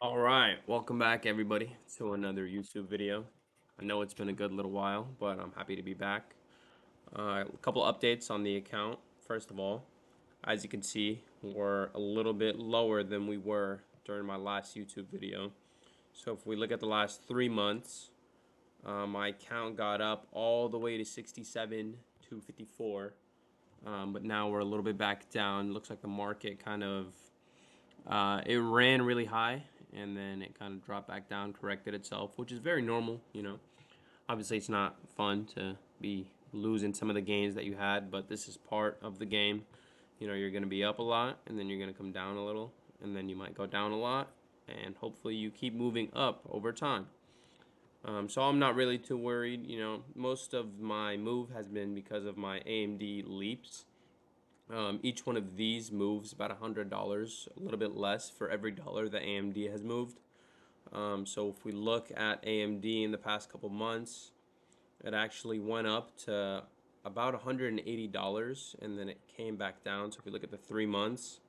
All right, welcome back everybody to another YouTube video. I know it's been a good little while, but I'm happy to be back. A couple updates on the account. First of all, as you can see, we're a little bit lower than we were during my last YouTube video. So if we look at the last 3 months, my account got up all the way to 67,254, but now we're a little bit back down. Looks like the market kind of it ran really high and then it kind of dropped back down, corrected itself, which is very normal. Obviously, it's not fun to be losing some of the gains that you had, but this is part of the game. You're going to be up a lot and then you're going to come down a little and then you might go down a lot and hopefully you keep moving up over time. So I'm not really too worried. Most of my move has been because of my AMD leaps. Each one of these moves about $100, a little bit less for every dollar that AMD has moved. So if we look at AMD in the past couple months, it actually went up to about $180 and then it came back down. So if we look at the 3 months,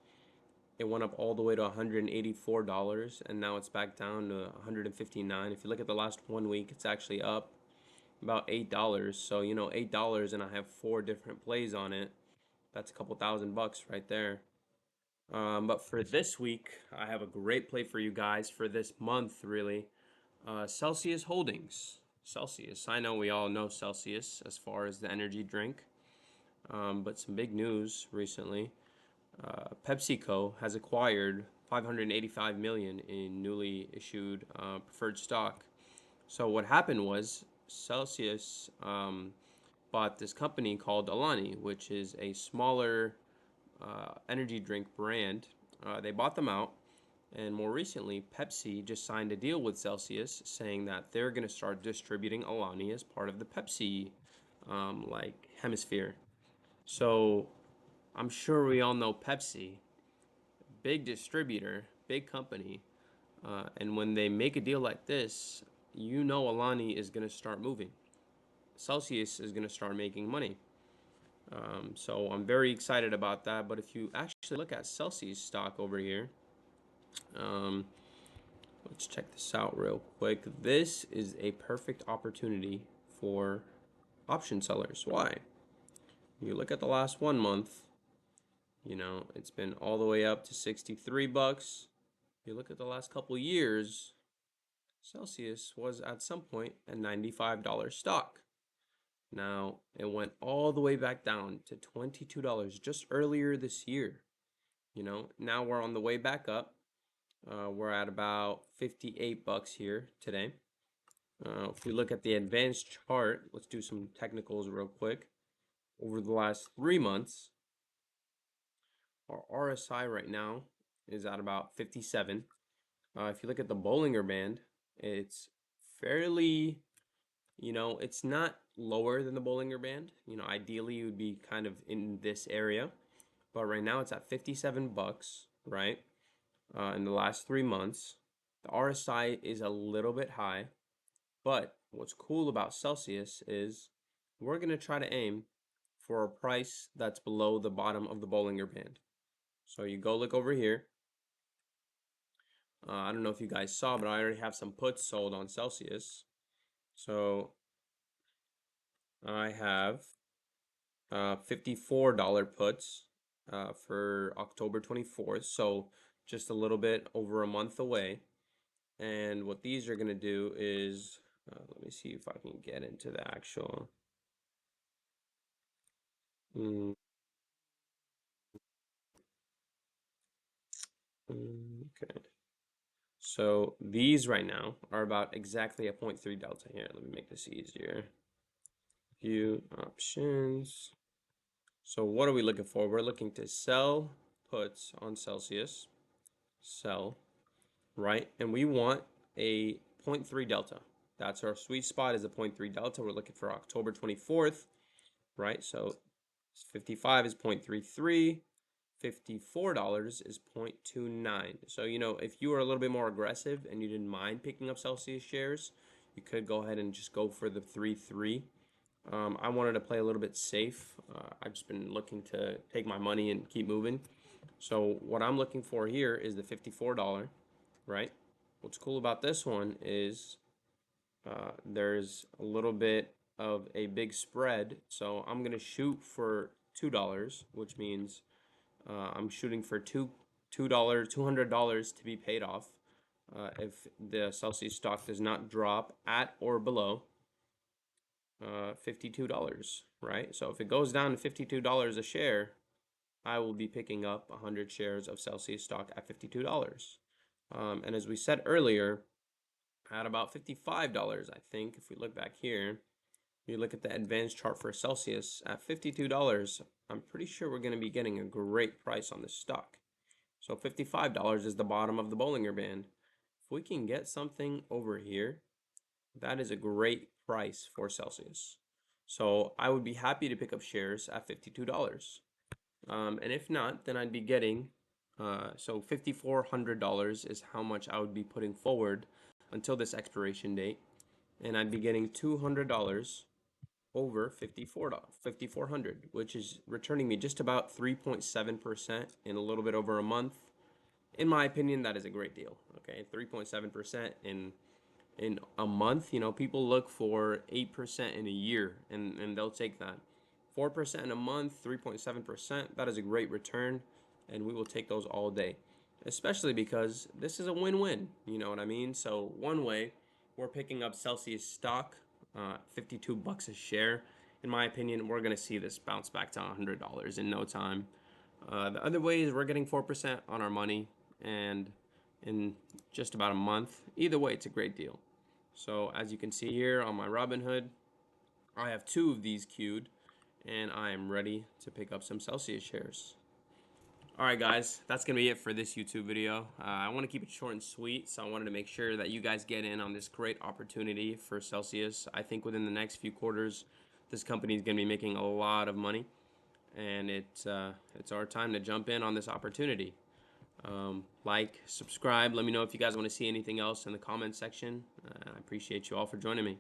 it went up all the way to $184 and now it's back down to $159. If you look at the last 1 week, it's actually up about $8. So $8 and I have 4 different plays on it. That's a couple $1,000 right there. But for this week, I have a great play for you guys for this month, really. Celsius Holdings. Celsius. I know we all know Celsius as far as the energy drink. But some big news recently. PepsiCo has acquired 585 million in newly issued preferred stock. So what happened was Celsius bought this company called Alani, which is a smaller energy drink brand. They bought them out, and more recently, Pepsi just signed a deal with Celsius, saying that they're going to start distributing Alani as part of the Pepsi hemisphere. So I'm sure we all know Pepsi, big distributor, big company, and when they make a deal like this, Alani is going to start moving. Celsius is going to start making money. So I'm very excited about that. But if you actually look at Celsius stock over here, um, let's check this out real quick. This is a perfect opportunity for option sellers. Why? You look at the last 1 month, it's been all the way up to 63 bucks. You look at the last couple years, Celsius was at some point a $95 stock. Now, it went all the way back down to $22 just earlier this year. Now we're on the way back up. We're at about 58 bucks here today. If we look at the advanced chart, let's do some technicals real quick. Over the last 3 months, our RSI right now is at about 57. If you look at the Bollinger Band, it's fairly, it's not lower than the Bollinger Band. Ideally it would be kind of in this area, but right now it's at 57 bucks, right? In the last 3 months. The RSI is a little bit high, but what's cool about Celsius is we're going to try to aim for a price that's below the bottom of the Bollinger Band. So you go look over here. I don't know if you guys saw, but I already have some puts sold on Celsius. So I have $54 puts for October 24th. So just a little bit over a month away. And what these are going to do is, let me see if I can get into the actual. Okay. So these right now are about exactly a 0.3 delta here. Let me make this easier. View options. So what are we looking for? We're looking to sell puts on Celsius. Sell, right? And we want a 0.3 delta. That's our sweet spot, is a 0.3 delta. We're looking for October 24th, right? So 55 is 0.33. $54 is 0.29. So, if you were a little bit more aggressive and you didn't mind picking up Celsius shares, you could go ahead and just go for the 3.3. I wanted to play a little bit safe. I've just been looking to take my money and keep moving. So what I'm looking for here is the $54, right? What's cool about this one is there's a little bit of a big spread. So I'm gonna shoot for $2, which means I'm shooting for $200 to be paid off if the Celsius stock does not drop at or below $52, right? So if it goes down to $52 a share, I will be picking up 100 shares of Celsius stock at $52. And as we said earlier, at about $55, I think, if we look back here, you look at the advanced chart for Celsius at $52, I'm pretty sure we're going to be getting a great price on this stock. So $55 is the bottom of the Bollinger Band. If we can get something over here, that is a great price for Celsius. So I would be happy to pick up shares at $52. And if not, then I'd be getting, so $5,400 is how much I would be putting forward until this expiration date. And I'd be getting $200 over $5,400, which is returning me just about 3.7% in a little bit over a month. In my opinion, that is a great deal. Okay, 3.7% in a month. You know, people look for 8% in a year, and they'll take that. 4% in a month, 3.7%. That is a great return, and we will take those all day, especially because this is a win-win. You know what I mean? So one way, we're picking up Celsius stock, 52 bucks a share. In my opinion, we're gonna see this bounce back to $100 in no time. The other way is we're getting 4% on our money, and in just about a month. Either way, it's a great deal. So as you can see here on my Robinhood, I have 2 of these queued, and I am ready to pick up some Celsius shares. Alright guys, that's going to be it for this YouTube video. I want to keep it short and sweet, so I wanted to make sure that you guys get in on this great opportunity for Celsius. I think within the next few quarters, this company is going to be making a lot of money, and it's our time to jump in on this opportunity. Like, subscribe, let me know if you guys want to see anything else in the comment section. I appreciate you all for joining me.